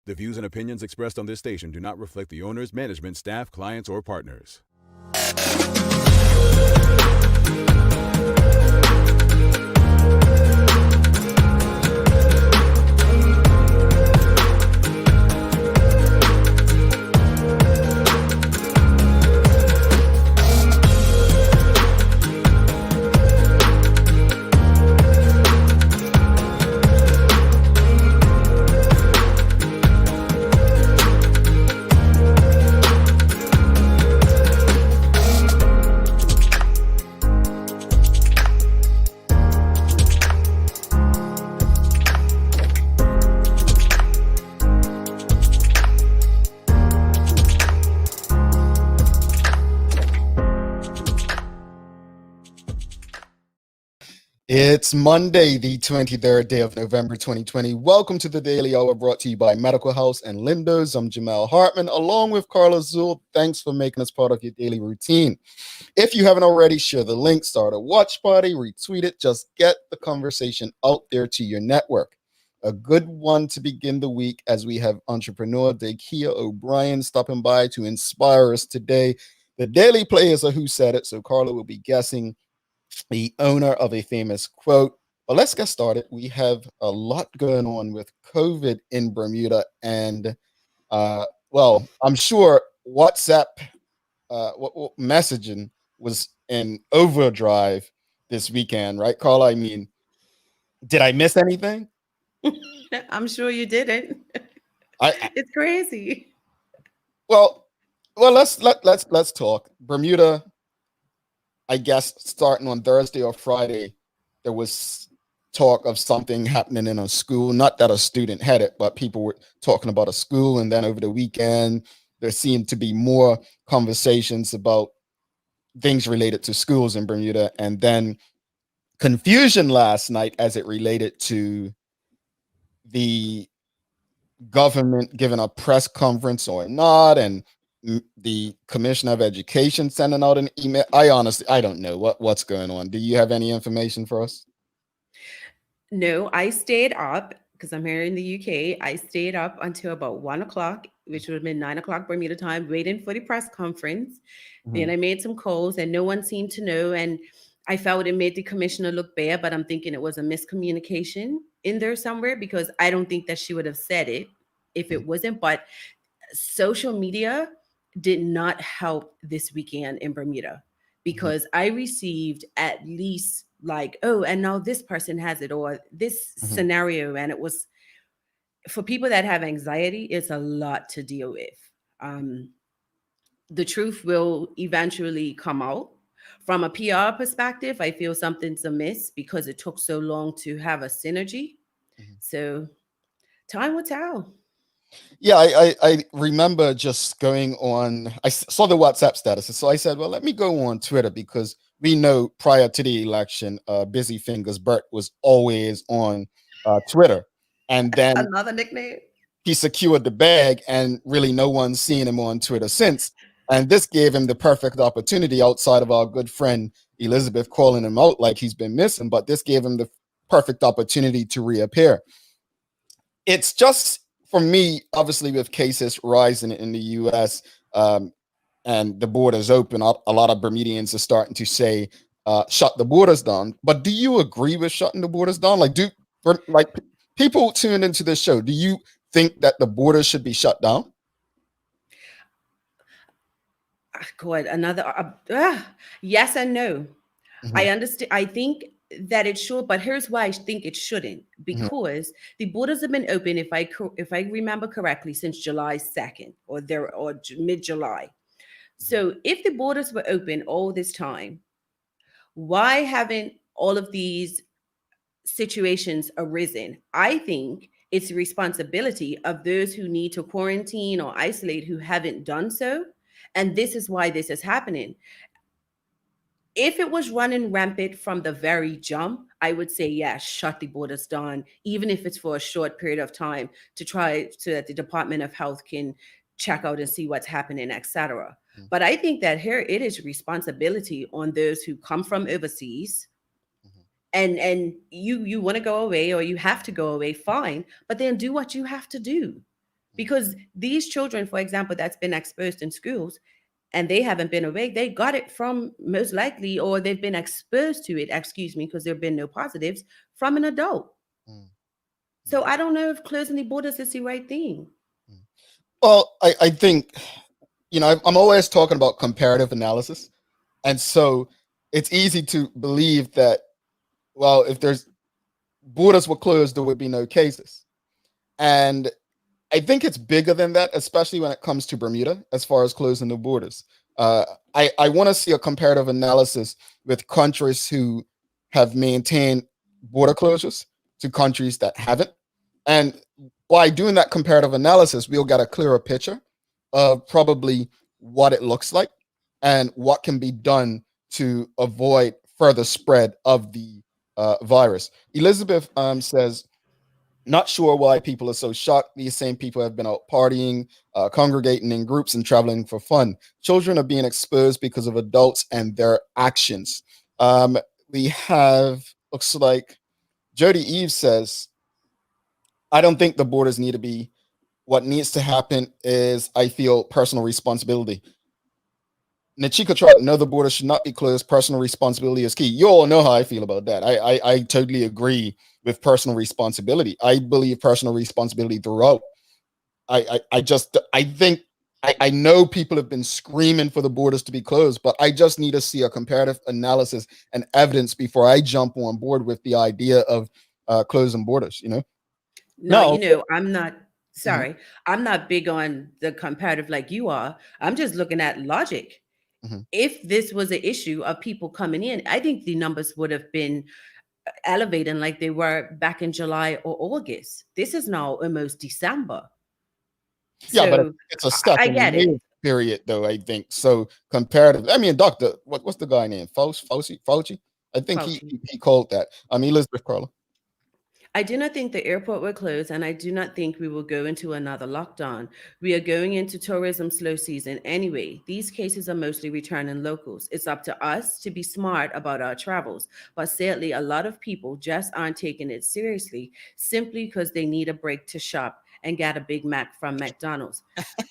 The views and opinions expressed on this station do not reflect the owners, management, staff, clients, or partners. It's Monday, the 23rd day of November 2020. Welcome to the Daily Hour brought to you by Medical House and Lindos. I'm Jamal Hartman along with Carla Zul. Thanks for making us part of your daily routine. If you haven't already, share the link, start a watch party, retweet it. Just get the conversation out there to your network. A good one to begin the week as we have entrepreneur Dakia O'Brien stopping by to inspire us today. The daily players are Who Said It, so Carla will be guessing the owner of a famous quote. But let's get started. We have a lot going on with COVID in Bermuda, and I'm sure WhatsApp messaging was in overdrive this weekend, right, Carla? I mean, did I miss anything? I'm sure you didn't. It's crazy. Well, let's talk Bermuda. I guess starting on Thursday or Friday, there was talk of something happening in a school. Not that a student had it, but people were talking about a school. And then over the weekend, there seemed to be more conversations about things related to schools in Bermuda. And then confusion last night as it related to the government giving a press conference or not, and the Commissioner of Education sending out an email. I don't know what's going on. Do you have any information for us? No, I stayed up because I'm here in the UK. I stayed up until about 1 o'clock, which would have been 9 o'clock Bermuda time, waiting for the press conference. Then I made some calls and no one seemed to know. And I felt it made the commissioner look bad, but I'm thinking it was a miscommunication in there somewhere because I don't think that she would have said it if it wasn't. But social media did not help this weekend in Bermuda because I received at least like, oh, and now this person has it, or this scenario. And it was, for people that have anxiety, it's a lot to deal with. The truth will eventually come out. From a PR perspective, I feel something's amiss because it took so long to have a synergy. So time will tell. Yeah, I remember just going on. I saw the WhatsApp status, so I said, well, let me go on Twitter because we know prior to the election, Busy Fingers Bert was always on Twitter. And then another nickname. He secured the bag, and really no one's seen him on Twitter since. And this gave him the perfect opportunity outside of our good friend Elizabeth calling him out like he's been missing. But this gave him the perfect opportunity to reappear. It's just, for me, obviously, with cases rising in the U.S. And the borders open, a lot of Bermudians are starting to say, shut the borders down. But do you agree with shutting the borders down? Like people tuned into this show, do you think that the borders should be shut down? God, another yes and no. I understand. I think that it should, but here's why I think it shouldn't. Because the borders have been open, if I remember correctly, since July 2nd or mid-July. So if the borders were open all this time, why haven't all of these situations arisen? I think it's the responsibility of those who need to quarantine or isolate who haven't done so. And this is why this is happening. If it was running rampant from the very jump, I would say, yeah, shut the borders down, even if it's for a short period of time to try so that the Department of Health can check out and see what's happening, etc. But I think that here it is responsibility on those who come from overseas. And you want to go away or you have to go away, fine, but then do what you have to do. Because these children, for example, that's been exposed in schools and they haven't been away, they got it from most likely, or they've been exposed to it, excuse me, because there have been no positives from an adult. Mm. So I don't know if closing the borders is the right thing. Well, I think, I'm always talking about comparative analysis. And so it's easy to believe that, well, if there's borders were closed, there would be no cases. And I think it's bigger than that, especially when it comes to Bermuda, as far as closing the borders. I want to see a comparative analysis with countries who have maintained border closures to countries that haven't. And by doing that comparative analysis, we'll get a clearer picture of probably what it looks like and what can be done to avoid further spread of the virus. Elizabeth says, not sure why people are so shocked. These same people have been out partying, congregating in groups and traveling for fun. Children are being exposed because of adults and their actions. We have, looks like Jody Eve says, I don't think the borders need to be. What needs to happen is, I feel, personal responsibility. Nachika Trot, no, the border should not be closed. Personal responsibility is key. You all know how I feel about that. I totally agree with personal responsibility. I believe personal responsibility throughout. I think I know people have been screaming for the borders to be closed, but I just need to see a comparative analysis and evidence before I jump on board with the idea of closing borders. No, I'm not. Mhm, Sorry, I'm not big on the comparative like you are. I'm just looking at logic. mhm. If this was an issue of people coming in, I think the numbers would have been elevating like they were back in July or August. This is now almost December. Yeah, but So it's a I second get it. wave period, though. I think so. Comparative. I mean, Doctor, what's the guy name? Fauci. I think he Fauci. he called that. Elizabeth Carla. I do not think the airport will close, and I do not think we will go into another lockdown. We are going into tourism slow season anyway. These cases are mostly returning locals. It's up to us to be smart about our travels. But sadly, a lot of people just aren't taking it seriously simply because they need a break to shop and get a Big Mac from McDonald's.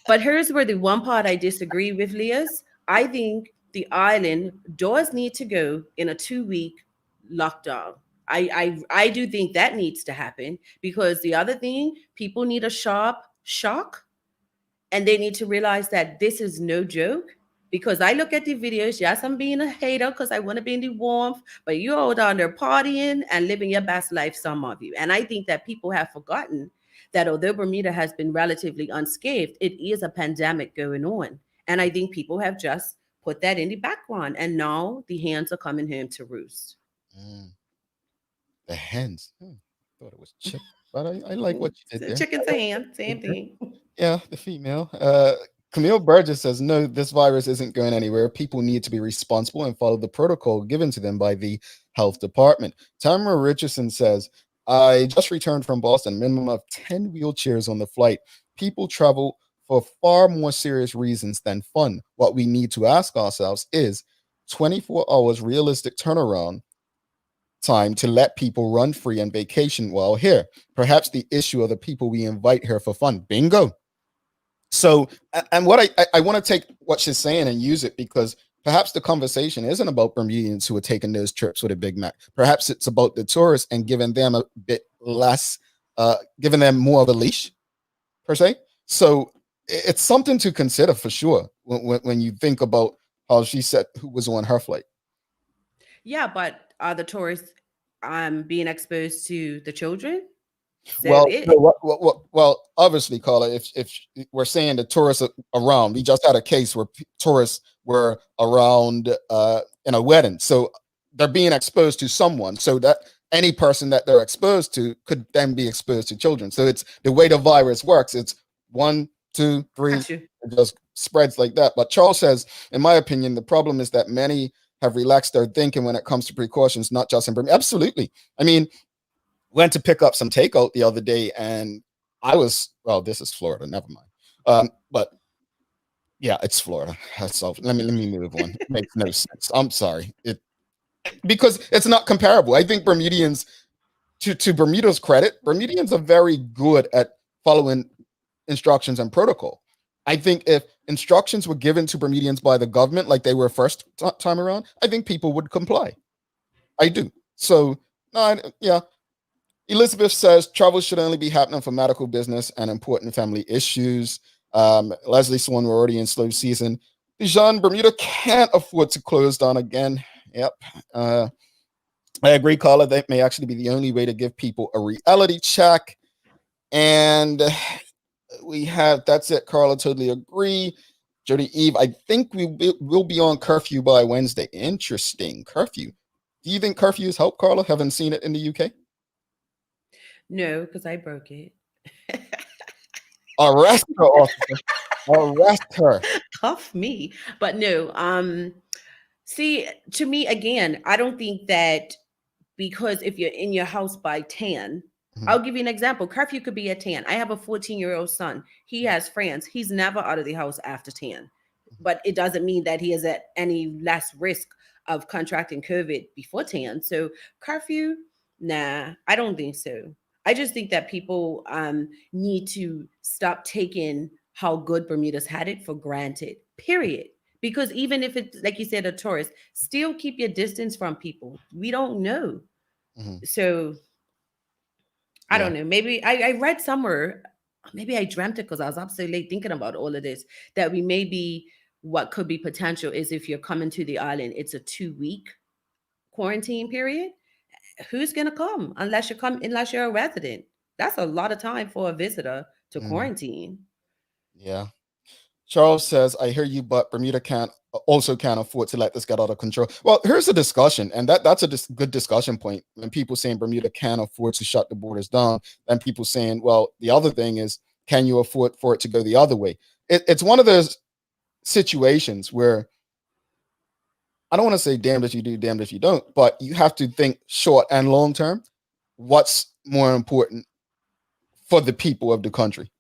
But here's where the one part I disagree with Leah's. I think the island does need to go in a 2 week lockdown. I do think that needs to happen because the other thing, people need a sharp shock and they need to realize that this is no joke. Because I look at the videos, yes, I'm being a hater because I want to be in the warmth, but you're all down there partying and living your best life, some of you. And I think that people have forgotten that although Bermuda has been relatively unscathed, it is a pandemic going on. And I think people have just put that in the background. And now the hands are coming home to roost. Mm, the hens. Thought it was chick, but I like what you did there. Chicken's a hand, same Okay. thing. Yeah, the female. Camille Burgess says, no, this virus isn't going anywhere. People need to be responsible and follow the protocol given to them by the health department. Tamara Richardson says, I just returned from Boston, minimum of 10 wheelchairs on the flight. People travel for far more serious reasons than fun. What we need to ask ourselves is 24 hours realistic turnaround time to let people run free on vacation while here. Perhaps the issue of the people we invite here for fun. Bingo. So, and what I want to take what she's saying and use it because perhaps the conversation isn't about Bermudians who are taking those trips with a Big Mac. Perhaps it's about the tourists and giving them a bit less, giving them more of a leash, per se. So it's something to consider for sure when you think about how she said who was on her flight. Yeah, but are the tourists being exposed to the children? So Well, it well, obviously, Carla, if we're saying the tourists are around, we just had a case where tourists were around in a wedding, so they're being exposed to someone. So that any person that they're exposed to could then be exposed to children. So it's the way the virus works. It's 1, 2, 3, got you. it just spreads like that. But Charles says, in my opinion, the problem is that many have relaxed their thinking when it comes to precautions, not just in Bermuda. Absolutely. I mean, went to pick up some takeout the other day and I was, well, this is Florida, never mind. But yeah, it's Florida. So let me move on. It makes no sense. I'm sorry. Because it's not comparable. I think Bermudians, to Bermuda's credit, Bermudians are very good at following instructions and protocol. I think if instructions were given to Bermudians by the government like they were first time around, I think people would comply. I do. So, yeah. Elizabeth says travel should only be happening for medical business and important family issues. Leslie Swan, we're already in slow season. Dijon, Bermuda can't afford to close down again. Yep. I agree, Carla. That may actually be the only way to give people a reality check. And we have, that's it, Carla. Totally agree. Jody Eve, I think we'll be on curfew by Wednesday. Interesting. Curfew. Do you think curfew has helped, Carla? Haven't seen it in the UK? No, because I broke it. Arrest her, officer. Arrest her. Cuff me. But no, see, to me, again, I don't think that because if you're in your house by 10, I'll give you an example. Curfew could be at 10. I have a 14-year-old son. He has friends. He's never out of the house after 10. But it doesn't mean that he is at any less risk of contracting COVID before 10. So curfew, nah, I don't think so. I just think that people need to stop taking how good Bermuda's had it for granted, period. Because even if it's, like you said, a tourist, still keep your distance from people. We don't know. So I don't know. Maybe I read somewhere, maybe I dreamt it because I was up so late thinking about all of this, that we maybe what could be potential is if you're coming to the island, it's a 2-week quarantine period. Who's gonna come unless you're a resident? That's a lot of time for a visitor to quarantine. Yeah. Charles says, I hear you, but Bermuda can't afford to let this get out of control. Well, here's a discussion, and that's a good discussion point. When people saying Bermuda can't afford to shut the borders down, then people saying, well, the other thing is, can you afford for it to go the other way? It's one of those situations where I don't want to say damned if you do, damned if you don't, but you have to think short and long term. What's more important for the people of the country?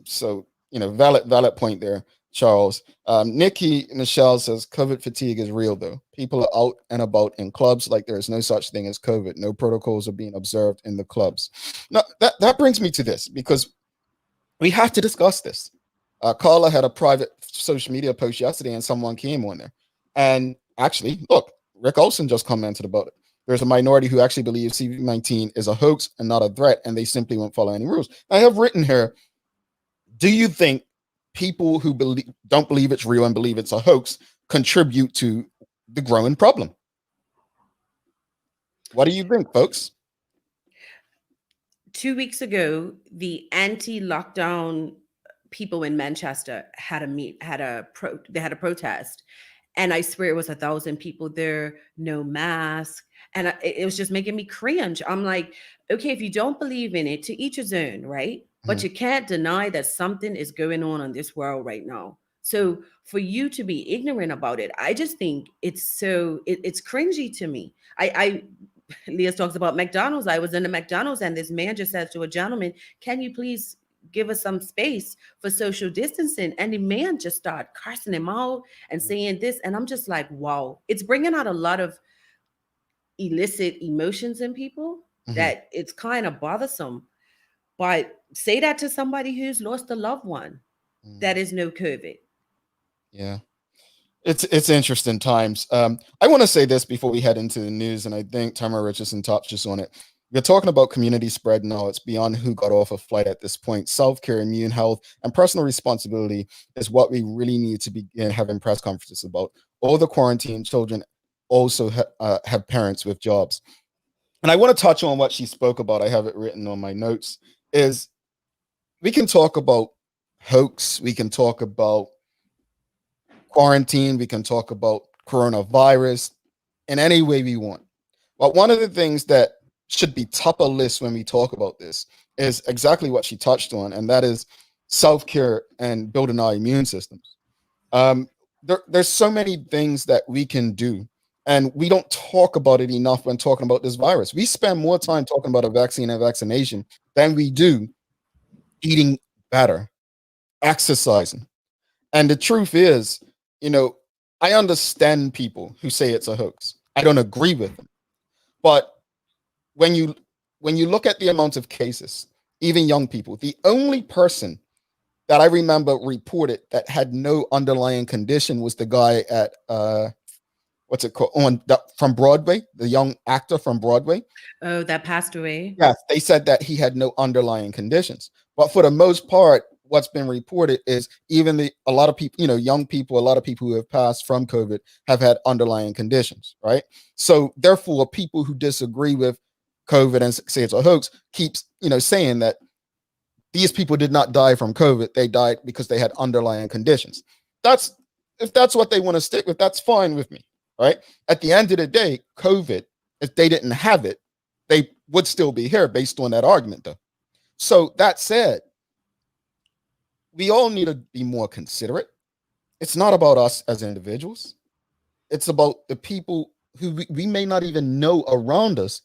So, valid point there, Charles. Nikki Michelle says COVID fatigue is real, though. People are out and about in clubs like there is no such thing as COVID. No protocols are being observed in the clubs. Now, that brings me to this, because we have to discuss this. Carla had a private social media post yesterday, and someone came on there. And actually, look, Rick Olson just commented about it. There's a minority who actually believes COVID-19 is a hoax and not a threat, and they simply won't follow any rules. I have written here, do you think people who don't believe it's real and believe it's a hoax contribute to the growing problem? What do you think, folks? 2 weeks ago, the anti-lockdown people in Manchester had a protest, and I swear it was 1,000 people there, no mask, and it was just making me cringe. I'm like, okay, if you don't believe in it, to each his own, right? But you can't deny that something is going on in this world right now. So for you to be ignorant about it, I just think it's cringy to me. Leah talks about McDonald's. I was in the McDonald's and this man just said to a gentleman, can you please give us some space for social distancing? And the man just started cursing him out and saying this. And I'm just like, wow, it's bringing out a lot of illicit emotions in people that it's kind of bothersome. But say that to somebody who's lost a loved one. That is no COVID. Yeah. It's interesting times. I want to say this before we head into the news, and I think Tamara Richardson touches on it. We're talking about community spread now. It's beyond who got off a flight at this point. Self-care, immune health, and personal responsibility is what we really need to begin having press conferences about. All the quarantine children also have parents with jobs. And I want to touch on what she spoke about. I have it written on my notes. Is we can talk about hoax. We can talk about quarantine. We can talk about coronavirus in any way we want. But one of the things that should be top of list when we talk about this is exactly what she touched on, and that is self-care and building our immune systems. There's so many things that we can do, and we don't talk about it enough when talking about this virus. We spend more time talking about a vaccine and vaccination than we do eating better, exercising. And the truth is, I understand people who say it's a hoax. I don't agree with them. But when you look at the amount of cases, even young people, the only person that I remember reported that had no underlying condition was the guy at what's it called from Broadway, the young actor from Broadway. Oh, that passed away. Yes, they said that he had no underlying conditions. But for the most part, what's been reported is even a lot of people, young people, a lot of people who have passed from COVID have had underlying conditions, right? So therefore, people who disagree with COVID and say it's a hoax keeps, saying that these people did not die from COVID. They died because they had underlying conditions. If that's what they want to stick with, that's fine with me, right? At the end of the day, COVID, if they didn't have it, they would still be here based on that argument, though. So that said, we all need to be more considerate. It's not about us as individuals. It's about the people who we may not even know around us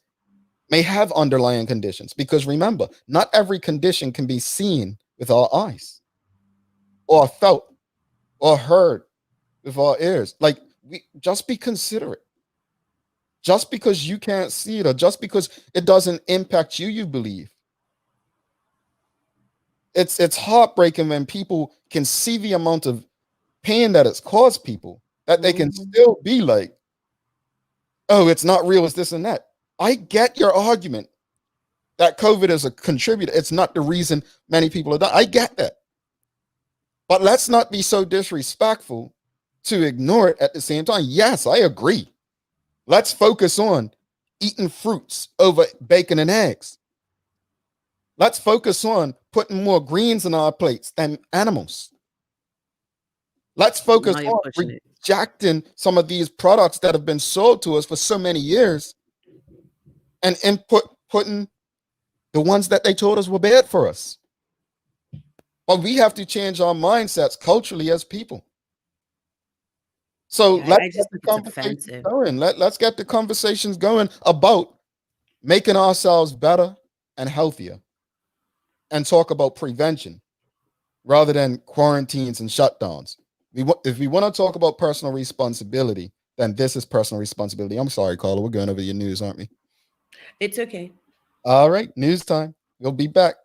may have underlying conditions. Because remember, not every condition can be seen with our eyes or felt or heard with our ears. Like, we just be considerate. Just because you can't see it or just because it doesn't impact you, you believe. It's heartbreaking when people can see the amount of pain that it's caused people, that they can still be like, oh, it's not real, it's this and that. I get your argument that COVID is a contributor. It's not the reason many people are dying. I get that. But let's not be so disrespectful to ignore it at the same time. Yes, I agree. Let's focus on eating fruits over bacon and eggs. Let's focus on putting more greens in our plates than animals. Let's focus on rejecting some of these products that have been sold to us for so many years and putting the ones that they told us were bad for us. But we have to change our mindsets culturally as people. So let's get the conversations going. Let's get the conversations going about making ourselves better and healthier, and talk about prevention rather than quarantines and shutdowns. If we want to talk about personal responsibility, then this is personal responsibility. I'm sorry, Carla, we're going over your news, aren't we? It's okay. All right, news time. We'll be back.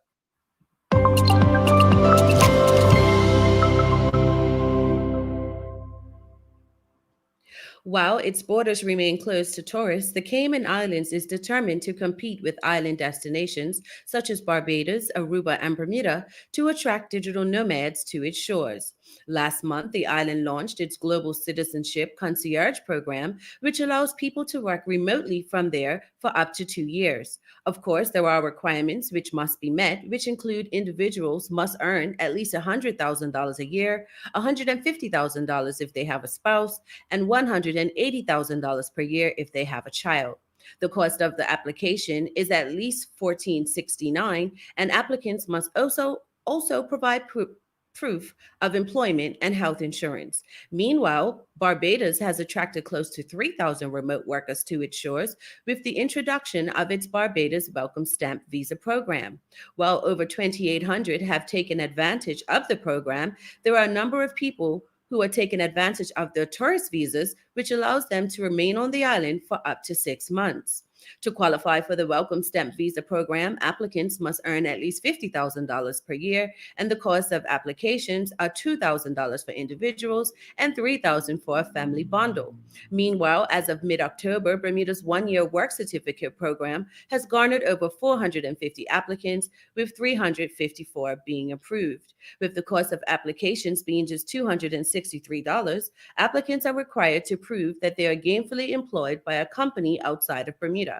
While its borders remain closed to tourists, the Cayman Islands is determined to compete with island destinations such as Barbados, Aruba, and Bermuda to attract digital nomads to its shores. Last month, the island launched its global Citizenship Concierge program, which allows people to work remotely from there for up to 2 years. Of course, there are requirements which must be met, which include individuals must earn at least $100,000 a year, $150,000 if they have a spouse, and $180,000 per year if they have a child. The cost of the application is at least $14.69, and applicants must also provide proof of employment and health insurance. Meanwhile, Barbados has attracted close to 3,000 remote workers to its shores with the introduction of its Barbados Welcome Stamp Visa program. While over 2,800 have taken advantage of the program, there are a number of people who are taking advantage of their tourist visas, which allows them to remain on the island for up to 6 months. To qualify for the Welcome Stamp Visa program, applicants must earn at least $50,000 per year, and the cost of applications are $2,000 for individuals and $3,000 for a family bundle. Meanwhile, as of mid-October, Bermuda's one-year work certificate program has garnered over 450 applicants, with 354 being approved. With the cost of applications being just $263, applicants are required to prove that they are gainfully employed by a company outside of Bermuda.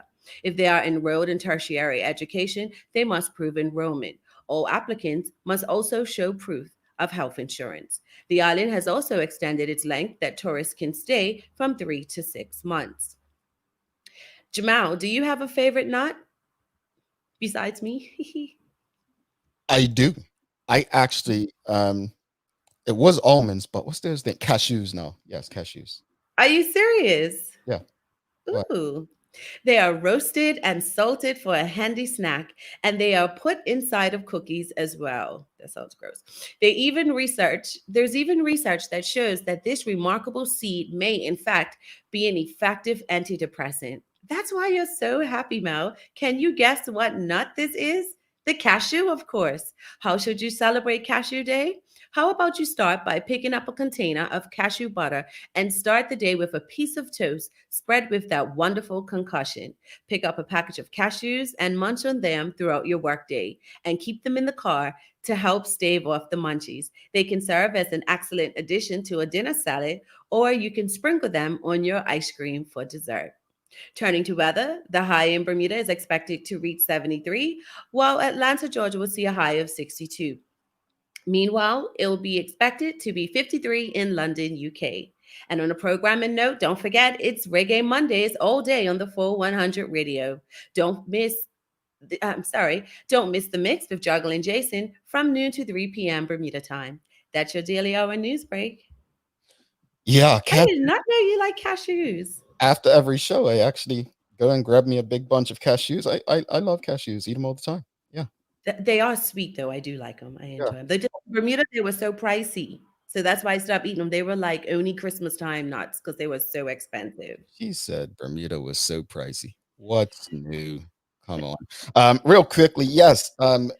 If they are enrolled in tertiary education, they must prove enrollment. All applicants must also show proof of health insurance. The island has also extended its length that tourists can stay from 3 to 6 months. Jamal, do you have a favorite nut besides me? I do. I actually, it was almonds, but what's those things? Cashews now. Yes, cashews. Are you serious? Yeah. Ooh. They are roasted and salted for a handy snack, and they are put inside of cookies as well. That sounds gross. There's even research that shows that this remarkable seed may, in fact, be an effective antidepressant. That's why you're so happy, Mel. Can you guess what nut this is? The cashew, of course. How should you celebrate Cashew Day? How about you start by picking up a container of cashew butter and start the day with a piece of toast spread with that wonderful concussion. Pick up a package of cashews and munch on them throughout your workday and keep them in the car to help stave off the munchies. They can serve as an excellent addition to a dinner salad, or you can sprinkle them on your ice cream for dessert. Turning to weather, the high in Bermuda is expected to reach 73, while Atlanta, Georgia will see a high of 62. Meanwhile, it will be expected to be 53 in London, UK. And on a programming note, don't forget it's Reggae Mondays all day on the Full 100 radio. Don't miss don't miss the mix with Juggle and Jason from noon to 3 p.m. Bermuda time. That's your daily hour news break. Yeah, I did not know you like cashews. After every show, I actually go and grab me a big bunch of cashews. I love cashews. Eat them all the time. Yeah. They are sweet, though. I do like them. I enjoy them. Bermuda, they were so pricey. So that's why I stopped eating them. They were like only Christmas time nuts because they were so expensive. She said Bermuda was so pricey. What's new? Come on. Real quickly, yes. I'm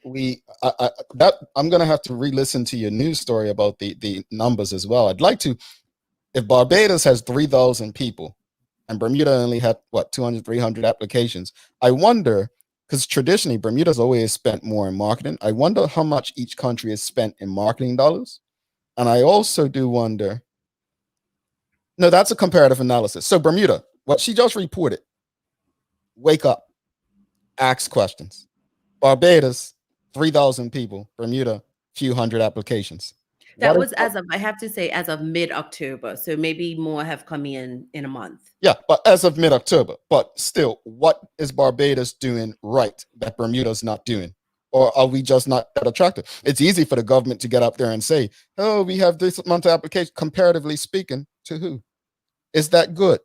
gonna have to re-listen to your news story about the numbers as well. I'd like to, if Barbados has 3,000 people and Bermuda only had 200, 300 applications, I wonder, because traditionally Bermuda's always spent more in marketing. I wonder how much each country has spent in marketing dollars. And I also do wonder, no, that's a comparative analysis. So Bermuda, what she just reported, wake up, ask questions. Barbados, 3,000 people. Bermuda, few hundred applications. That was I have to say, as of mid-October. So maybe more have come in a month. Yeah, but as of mid-October. But still, what is Barbados doing right that Bermuda's not doing? Or are we just not that attractive? It's easy for the government to get up there and say, oh, we have this amount of applications. Comparatively speaking, to who? Is that good?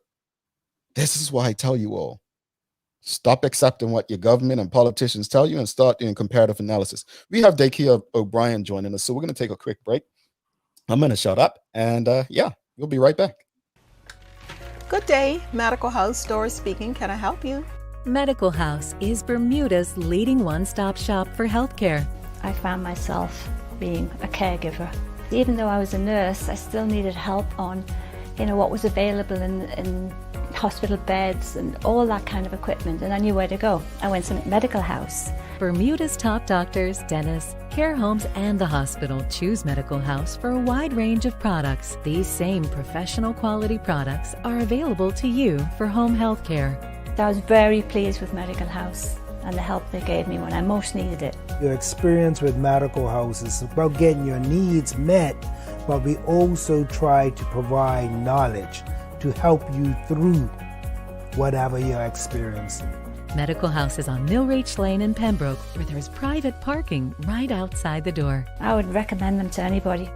This is why I tell you all, stop accepting what your government and politicians tell you and start doing comparative analysis. We have Dakia O'Brien joining us, so we're going to take a quick break. I'm going to shut up, and we'll be right back. Good day, Medical House Doris speaking. Can I help you? Medical House is Bermuda's leading one-stop shop for healthcare. I found myself being a caregiver. Even though I was a nurse, I still needed help on, what was available in hospital beds and all that kind of equipment, and I knew where to go. I went to Medical House. Bermuda's top doctors, dentists, care homes, and the hospital choose Medical House for a wide range of products. These same professional quality products are available to you for home health care. I was very pleased with Medical House and the help they gave me when I most needed it. Your experience with Medical House is about getting your needs met, but we also try to provide knowledge to help you through whatever you're experiencing. Medical House is on Millreach Lane in Pembroke, where there's private parking right outside the door. I would recommend them to anybody.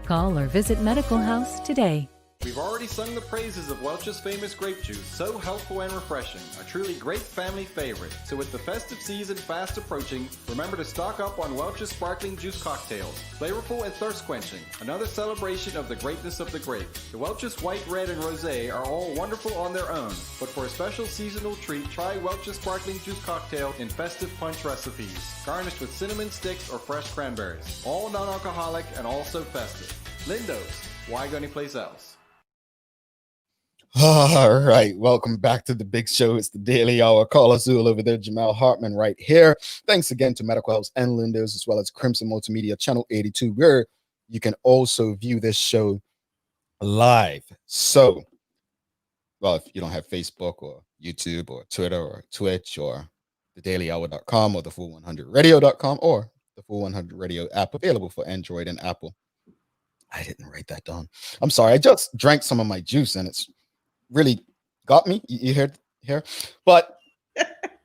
Call or visit Medical House today. We've already sung the praises of Welch's famous grape juice, so healthful and refreshing, a truly great family favorite. So with the festive season fast approaching, remember to stock up on Welch's sparkling juice cocktails, flavorful and thirst-quenching, another celebration of the greatness of the grape. The Welch's White, Red, and Rosé are all wonderful on their own, but for a special seasonal treat, try Welch's sparkling juice cocktail in festive punch recipes, garnished with cinnamon sticks or fresh cranberries. All non-alcoholic and also festive. Lindo's, why go anyplace else? All right, welcome back to the big show. It's the Daily Hour. Carl Azul over there, Jamal Hartman right here. Thanks again to Medical House and Lindo's, as well as Crimson Multimedia Channel 82, where you can also view this show live. So, well, if you don't have Facebook or YouTube or Twitter or Twitch or thedailyhour.com or the full100radio.com or the Full 100 Radio app, available for Android and Apple. I didn't write that down. I'm sorry. I just drank some of my juice and it's really got me. You heard here, but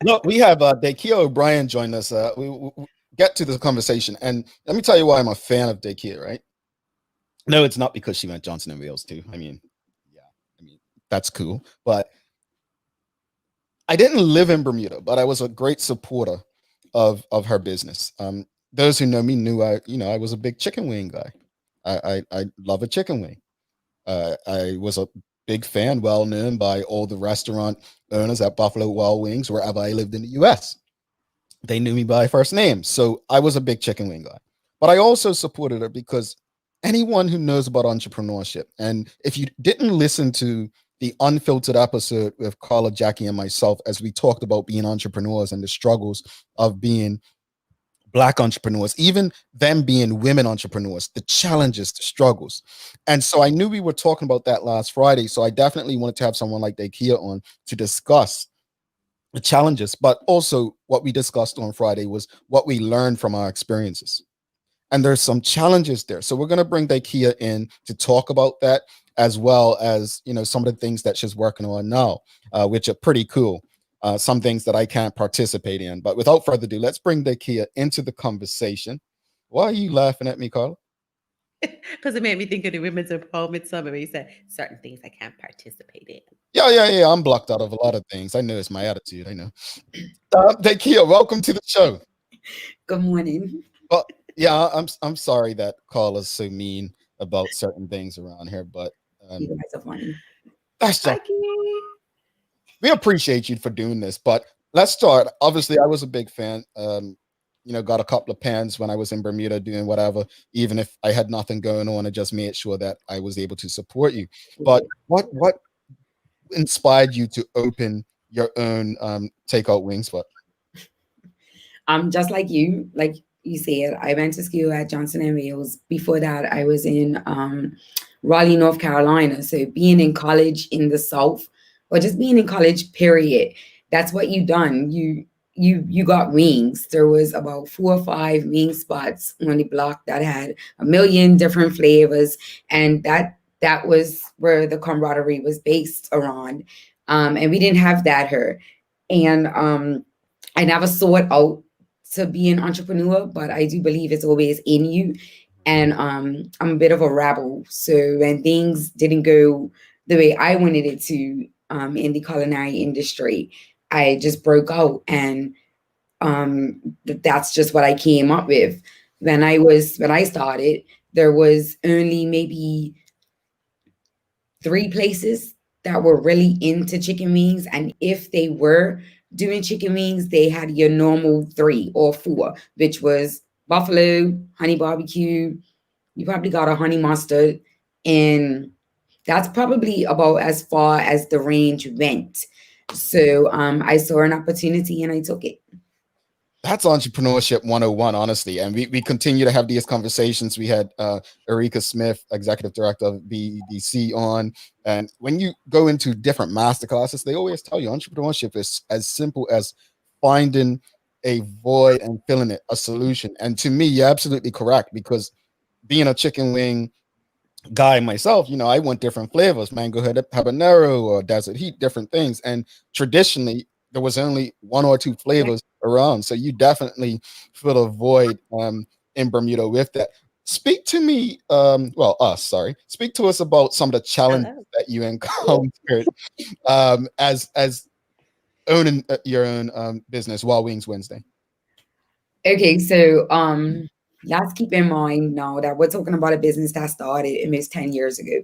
look, we have Dakia O'Brien join us. We get to the conversation, and let me tell you why I'm a fan of Dakia. Right? No, it's not because she went Johnson and Wales too. I mean, that's cool, but I didn't live in Bermuda, but I was a great supporter of her business. Those who know me knew I was a big chicken wing guy. I love a chicken wing. I was a big fan, well known by all the restaurant owners at Buffalo Wild Wings, wherever I lived in the U.S. they knew me by first name. So I was a big chicken wing guy. But I also supported her because anyone who knows about entrepreneurship, and if you didn't listen to the unfiltered episode with Carla, Jackie, and myself, as we talked about being entrepreneurs and the struggles of being Black entrepreneurs, even them being women entrepreneurs, the challenges, the struggles. And so I knew we were talking about that last Friday. So I definitely wanted to have someone like Dakia on to discuss the challenges, but also what we discussed on Friday was what we learned from our experiences. And there's some challenges there. So we're going to bring Dakia in to talk about that, as well as, you know, some of the things that she's working on now, which are pretty cool. Some things that I can't participate in. But without further ado, let's bring Dakia into the conversation. Why are you laughing at me, Carla? Because it made me think of the Women's Empowerment Summit where you said certain things I can't participate in. Yeah. I'm blocked out of a lot of things. I know it's my attitude. I know. Dakia, welcome to the show. Good morning. Well, yeah, I'm sorry that Carla's so mean about certain things around here, but You guys are funny. that's just, we appreciate you for doing this. But let's start. Obviously, I was a big fan. You know, got a couple of pens when I was in Bermuda doing whatever, even if I had nothing going on. I just made sure that I was able to support you. But what inspired you to open your own takeout wing spot? Just like you said, I went to school at Johnson & Wales. Before that, I was in Raleigh, North Carolina. So being in college in the South, or just being in college, period, that's what you done. You got wings. There was about 4 or 5 wing spots on the block that had a million different flavors, and that was where the camaraderie was based around. And we didn't have that here. And I never sought out to be an entrepreneur, but I do believe it's always in you. And I'm a bit of a rebel. So when things didn't go the way I wanted it to in the culinary industry, I just broke out, and that's just what I came up with. When I started, there was only maybe 3 places that were really into chicken wings, and if they were doing chicken wings, they had your normal 3 or 4, which was buffalo, honey barbecue. You probably got a honey mustard, and that's probably about as far as the range went. So I saw an opportunity and I took it. That's entrepreneurship 101, honestly. And we continue to have these conversations. We had Erika Smith, executive director of BEDC, on. And when you go into different masterclasses, they always tell you entrepreneurship is as simple as finding a void and filling it, a solution. And to me, you're absolutely correct, because being a chicken wing guy myself, you know, I want different flavors, mango habanero or desert heat, different things. And traditionally, there was only 1 or 2 flavors around. So you definitely fill a void in Bermuda with that. Speak to me, speak to us about some of the challenges that you encountered as owning your own business, Wild Wings Wednesday. Okay, so let's keep in mind now that we're talking about a business that started almost 10 years ago.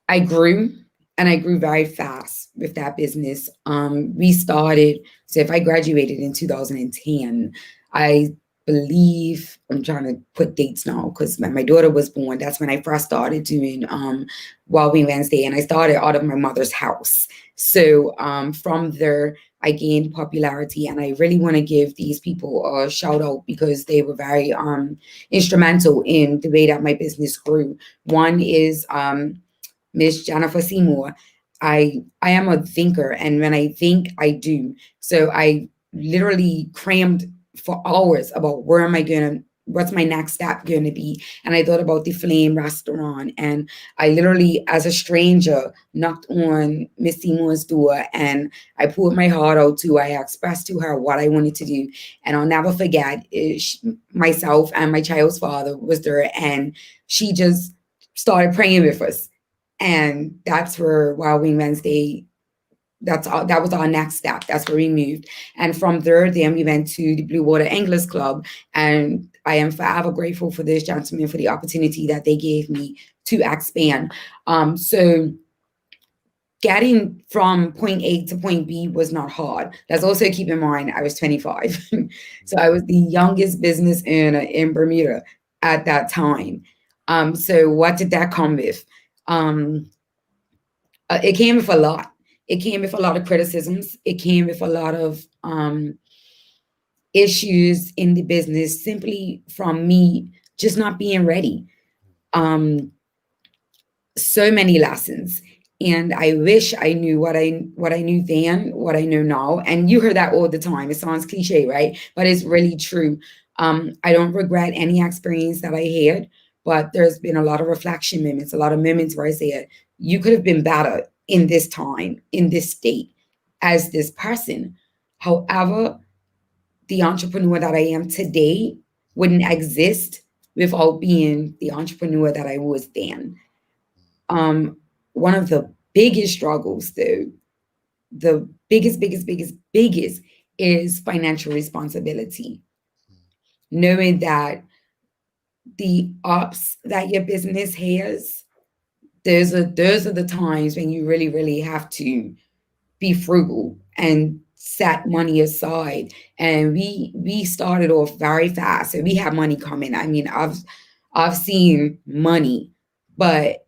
I grew, and I grew very fast with that business. We started, so if I graduated in 2010, I believe, I'm trying to put dates now, because when my daughter was born, that's when I first started doing Wild Wing Wednesday, and I started out of my mother's house. So from there, I gained popularity, and I really want to give these people a shout out because they were very instrumental in the way that my business grew. One is Miss Jennifer Seymour. I am a thinker, and when I think, I do. So I literally crammed for hours about what's my next step going to be. And I thought about the Flame restaurant, and I literally, as a stranger, knocked on Miss Seymour's door, and I poured my heart out to her. I expressed to her what I wanted to do. And I'll never forget, myself and my child's father was there, and she just started praying with us. And that's where Wild Wing Wednesday, that was our next step. That's where we moved. And from there, then we went to the Blue Water Anglers Club. And I am forever grateful for this gentleman for the opportunity that they gave me to expand. So getting from point A to point B was not hard. Let's also keep in mind, I was 25. So I was the youngest business owner in Bermuda at that time. So what did that come with? It came with a lot. It came with a lot of criticisms. It came with a lot of issues in the business simply from me just not being ready. So many lessons. And I wish I knew what I knew then, what I know now. And you hear that all the time. It sounds cliche, right? But it's really true. I don't regret any experience that I had, but there's been a lot of reflection moments, a lot of moments where I said, you could have been better in this time, in this state, as this person. However, the entrepreneur that I am today wouldn't exist without being the entrepreneur that I was then. One of the biggest struggles, though, the biggest is financial responsibility. Knowing that the ups that your business has, those are the times when you really, really have to be frugal and set money aside. And we started off very fast, so we have money coming. I mean, I've seen money, but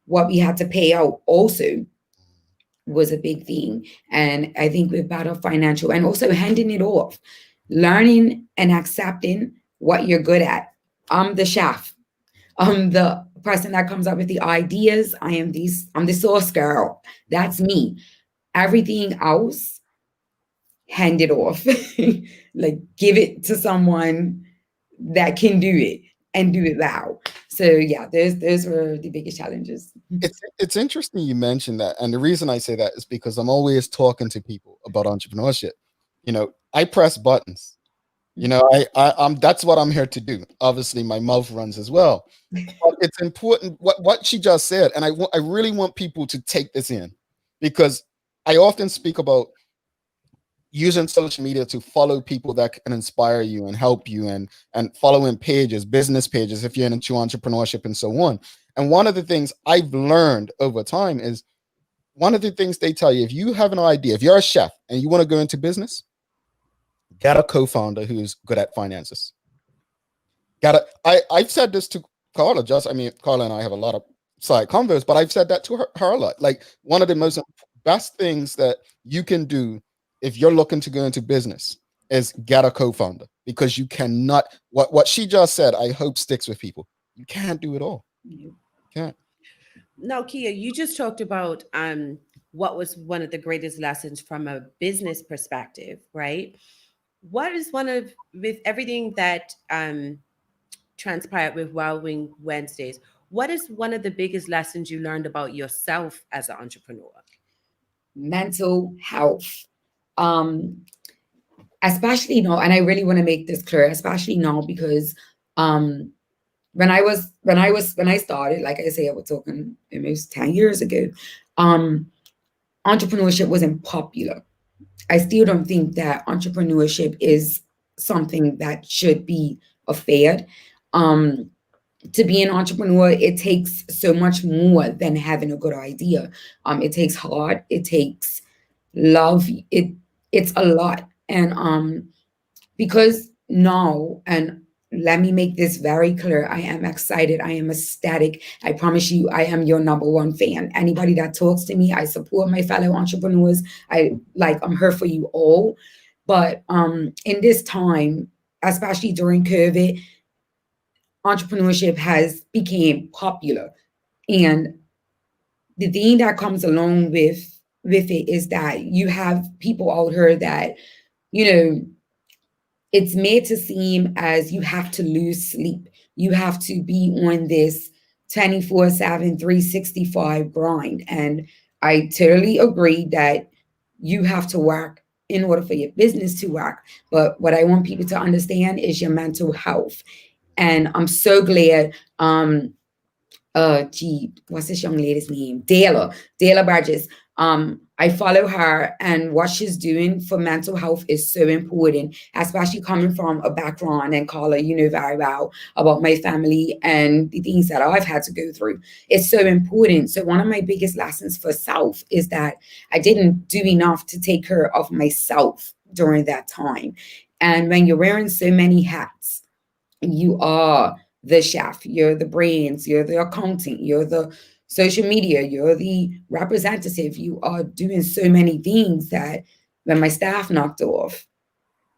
what we had to pay out also was a big thing. And I think with better financial and also handing it off, learning and accepting what you're good at. I'm the chef. I'm the person that comes up with the ideas. I'm the sauce girl. That's me. Everything else, hand it off. Like, give it to someone that can do it and do it well. So yeah, those were the biggest challenges. It's interesting you mentioned that. And the reason I say that is because I'm always talking to people about entrepreneurship. You know, I press buttons. You know, I'm that's what I'm here to do. Obviously, my mouth runs as well. But it's important what she just said. And I really want people to take this in, because I often speak about using social media to follow people that can inspire you and help you, and following pages, business pages, if you're into entrepreneurship and so on. And one of the things I've learned over time is, one of the things they tell you, if you have an idea, if you're a chef and you want to go into business, get a co-founder who's good at finances. I've said this to Carla, Carla and I have a lot of side convos, but I've said that to her a lot. Like, one of the most best things that you can do if you're looking to go into business is get a co-founder, because you cannot, what she just said, I hope sticks with people. You can't do it all. You can't. Now, Kia, you just talked about what was one of the greatest lessons from a business perspective, right? What is with everything that transpired with Wild Wing Wednesdays, what is one of the biggest lessons you learned about yourself as an entrepreneur? Mental health. Especially now, and I really want to make this clear, especially now, because when I started, like I say, I was talking almost 10 years ago, entrepreneurship wasn't popular. I still don't think that entrepreneurship is something that should be a fad. To be an entrepreneur, it takes so much more than having a good idea. It takes heart, it takes love, it's a lot. And because now, and let me make this very clear, I am excited, I am ecstatic. I promise you, I am your number one fan. Anybody that talks to me, I support my fellow entrepreneurs. I'm here for you all. But in this time, especially during COVID, entrepreneurship has become popular. And the thing that comes along with it is that you have people out here that, it's made to seem as you have to lose sleep. You have to be on this 24/7, 365 grind. And I totally agree that you have to work in order for your business to work. But what I want people to understand is your mental health. And I'm so glad, what's this young lady's name? Dayla Burgess. I follow her, and what she's doing for mental health is so important, especially coming from a background, and Carla, you know very well about my family and the things that I've had to go through. It's so important. So one of my biggest lessons for self is that I didn't do enough to take care of myself during that time. And when you're wearing so many hats, you are the chef, you're the brains, you're the accounting, you're the social media, you're the representative, you are doing so many things that when my staff knocked off,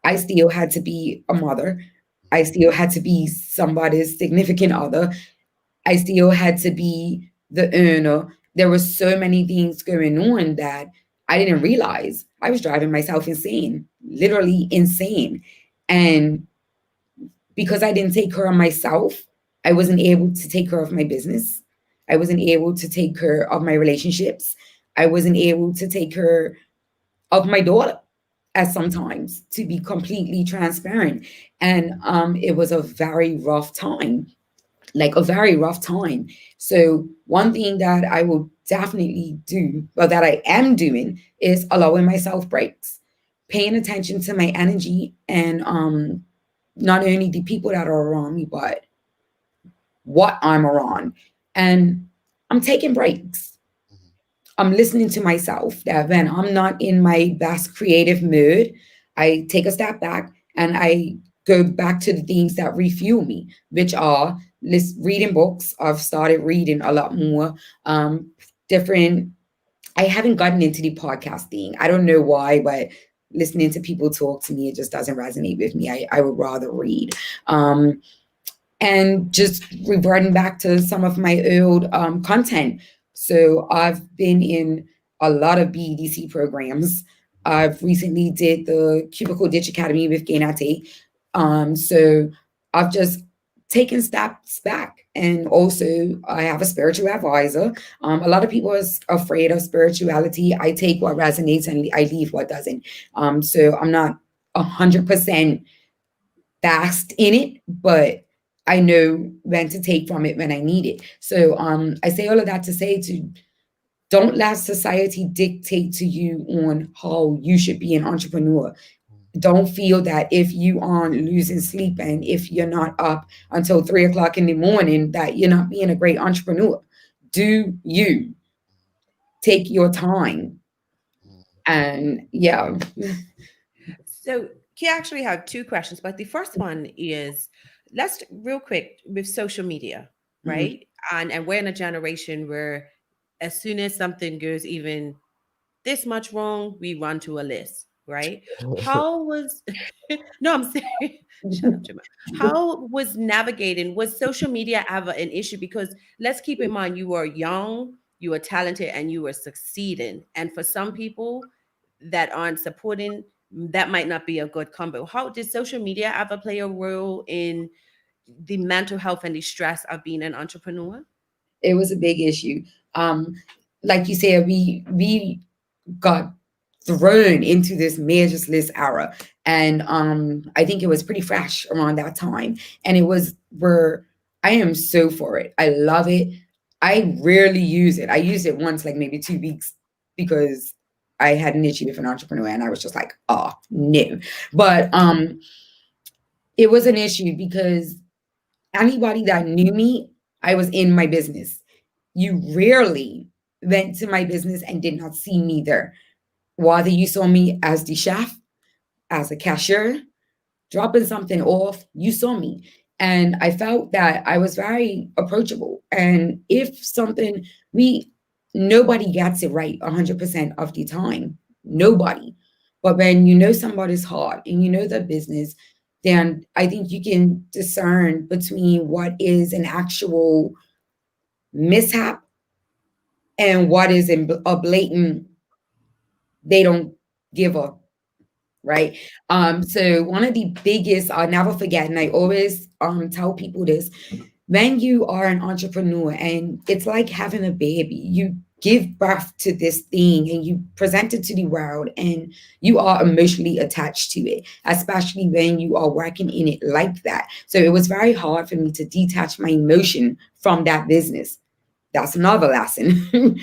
I still had to be a mother. I still had to be somebody's significant other. I still had to be the earner. There were so many things going on that I didn't realize. I was driving myself insane, literally insane. And because I didn't take care of myself, I wasn't able to take care of my business. I wasn't able to take care of my relationships. I wasn't able to take care of my daughter at sometimes, to be completely transparent. And it was a very rough time, like a very rough time. So one thing that I will definitely do, or that I am doing, is allowing myself breaks, paying attention to my energy, and not only the people that are around me, but what I'm around. And I'm taking breaks. I'm listening to myself, that when I'm not in my best creative mood, I take a step back and I go back to the things that refuel me, which are reading books. I've started reading a lot more different. I haven't gotten into the podcast thing. I don't know why, but listening to people talk to me, it just doesn't resonate with me. I would rather read. And just reverting back to some of my old content. So I've been in a lot of BEDC programs. I've recently did the Cubicle Ditch Academy with Gainate. So I've just taken steps back. And also I have a spiritual advisor. A lot of people are afraid of spirituality. I take what resonates and I leave what doesn't. So I'm not 100% fast in it, but I know when to take from it when I need it. So I say all of that to say, to don't let society dictate to you on how you should be an entrepreneur. Don't feel that if you aren't losing sleep and if you're not up until 3 o'clock in the morning, that you're not being a great entrepreneur. Do you take your time? And yeah. So you actually have two questions, but the first one is, let's real quick with social media, right? And we're in a generation where as soon as something goes even this much wrong, we run to a list, right? How was no, I'm saying shut up, Jamal. How was social media ever an issue? Because let's keep in mind, you were young, you were talented, and you were succeeding. And for some people that aren't supporting, that might not be a good combo. How did social media ever play a role in the mental health and the stress of being an entrepreneur? It was a big issue. Like you said, we got thrown into this majors list era. And I think it was pretty fresh around that time. And it was where I am so for it. I love it. I rarely use it. I used it once, like maybe 2 weeks, because I had an issue with an entrepreneur and I was just like, oh no. But it was an issue because anybody that knew me, I was in my business. You rarely went to my business and did not see me there. Whether you saw me as the chef, as a cashier, dropping something off, you saw me. And I felt that I was very approachable. And if something, nobody gets it right 100% of the time. Nobody. But when you know somebody's heart and you know their business, then I think you can discern between what is an actual mishap and what is a blatant, they don't give up, right? So one of the biggest, I'll never forget, and I always tell people this, when you are an entrepreneur and it's like having a baby, you give birth to this thing and you present it to the world and you are emotionally attached to it, especially when you are working in it like that. So it was very hard for me to detach my emotion from that business. That's another lesson.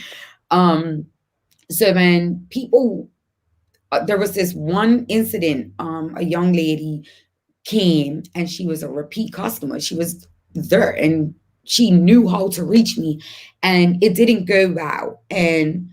So when people, there was this one incident, a young lady came and she was a repeat customer. She was there and she knew how to reach me, and it didn't go well. And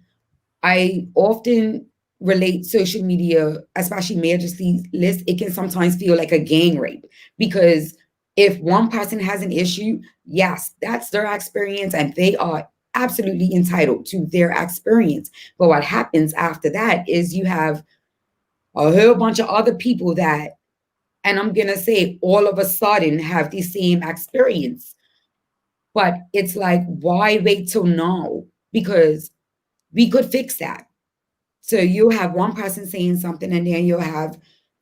I often relate social media, especially emergency lists, it can sometimes feel like a gang rape, because if one person has an issue, yes, that's their experience and they are absolutely entitled to their experience. But what happens after that is you have a whole bunch of other people that, and I'm going to say all of a sudden, have the same experience. But it's like, why wait till now? Because we could fix that. So you have one person saying something, and then you'll have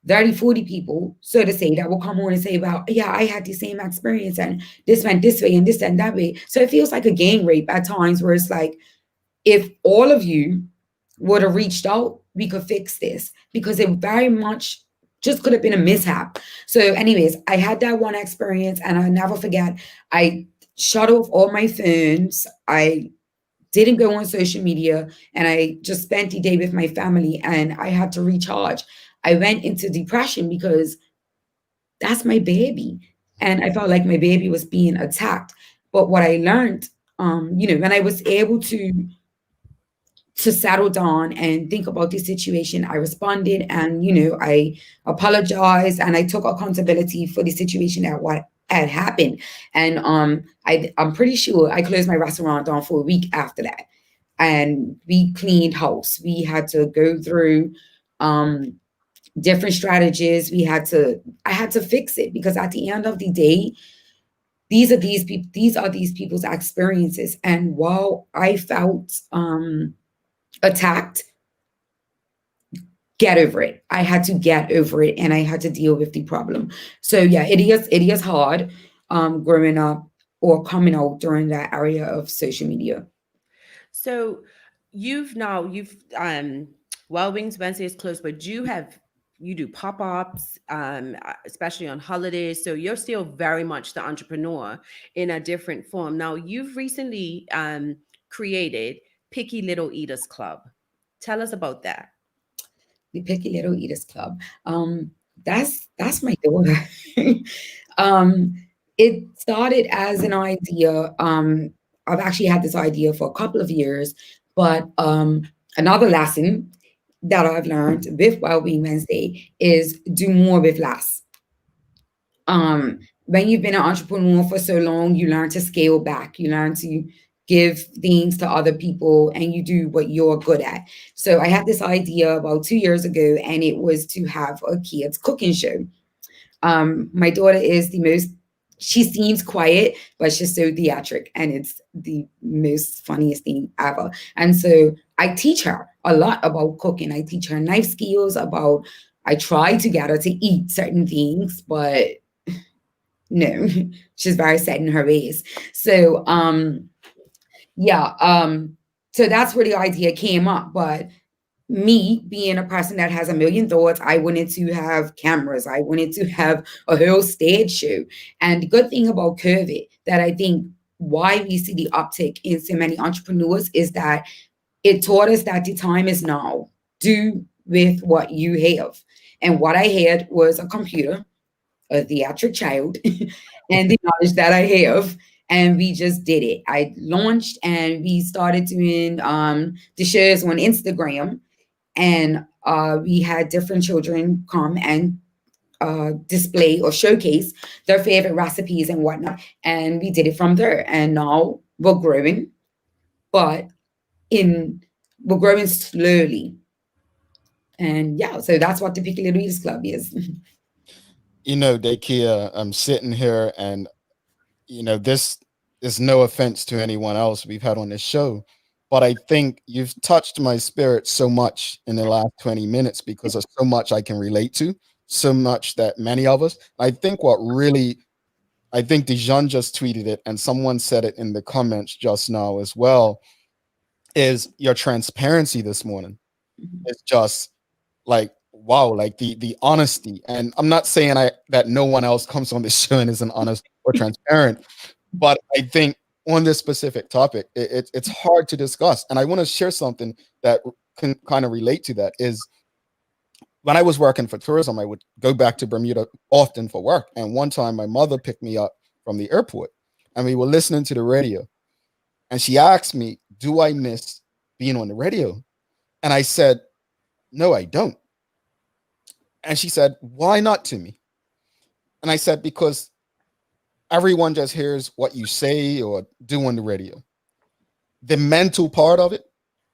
30, 40 people, so to say, that will come on and say, well, yeah, I had the same experience and this went this way and this and that way. So it feels like a gang rape at times, where it's like, if all of you would have reached out, we could fix this, because it very much just could have been a mishap. So anyways, I had that one experience, and I'll never forget. I shut off all my phones. I didn't go on social media, and I just spent the day with my family, and I had to recharge. I went into depression because that's my baby. And I felt like my baby was being attacked. But what I learned, when I was able to settle down and think about the situation, I responded, and, I apologized, and I took accountability for the situation that what had happened. And I'm pretty sure I closed my restaurant down for a week after that. And we cleaned house. We had to go through different strategies. I had to fix it, because at the end of the day, these are these people's experiences. And while I felt attacked, get over it. I had to get over it, and I had to deal with the problem. So yeah, it is hard growing up or coming out during that area of social media. So you've Wings Wednesday is closed, but you do pop-ups, especially on holidays. So you're still very much the entrepreneur in a different form. Now, you've recently created Picky Little Eaters Club. Tell us about that. The Picky Little Eaters Club. That's my daughter. It started as an idea. I've actually had this idea for a couple of years, but another lesson that I've learned with Wellbeing Wednesday is do more with less. When you've been an entrepreneur for so long, you learn to scale back. You learn to give things to other people, and you do what you're good at. So I had this idea about 2 years ago, and it was to have a kids cooking show. My daughter is she seems quiet, but she's so theatric, and it's the most funniest thing ever. And so I teach her a lot about cooking. I teach her knife skills. I try to get her to eat certain things, but no, she's very set in her ways. So, so that's where the idea came up. But me being a person that has a million thoughts, I wanted to have cameras. I wanted to have a whole stage show. And the good thing about COVID, that I think why we see the uptick in so many entrepreneurs, is that it taught us that the time is now. Do with what you have. And what I had was a computer, a theatric child, and the knowledge that I have. And we just did it. I launched, and we started doing the shares on Instagram. And we had different children come and display or showcase their favorite recipes and whatnot. And we did it from there. And now we're growing, but we're growing slowly. And yeah, so that's what the Picky Little Eaters Club is. Dakia, I'm sitting here, and this is no offense to anyone else we've had on this show, but I think you've touched my spirit so much in the last 20 minutes, because there's so much I can relate to, so much that many of us. I think Dijon just tweeted it, and someone said it in the comments just now as well, is your transparency this morning. It's just like, wow, like the honesty. And I'm not saying that no one else comes on this show and isn't honest or transparent, but I think on this specific topic, it's hard to discuss. And I want to share something that can kind of relate to that is when I was working for tourism, I would go back to Bermuda often for work. And one time my mother picked me up from the airport and we were listening to the radio. And she asked me, do I miss being on the radio? And I said, no, I don't. And she said, why not to me? And I said, because everyone just hears what you say or do on the radio. The mental part of it,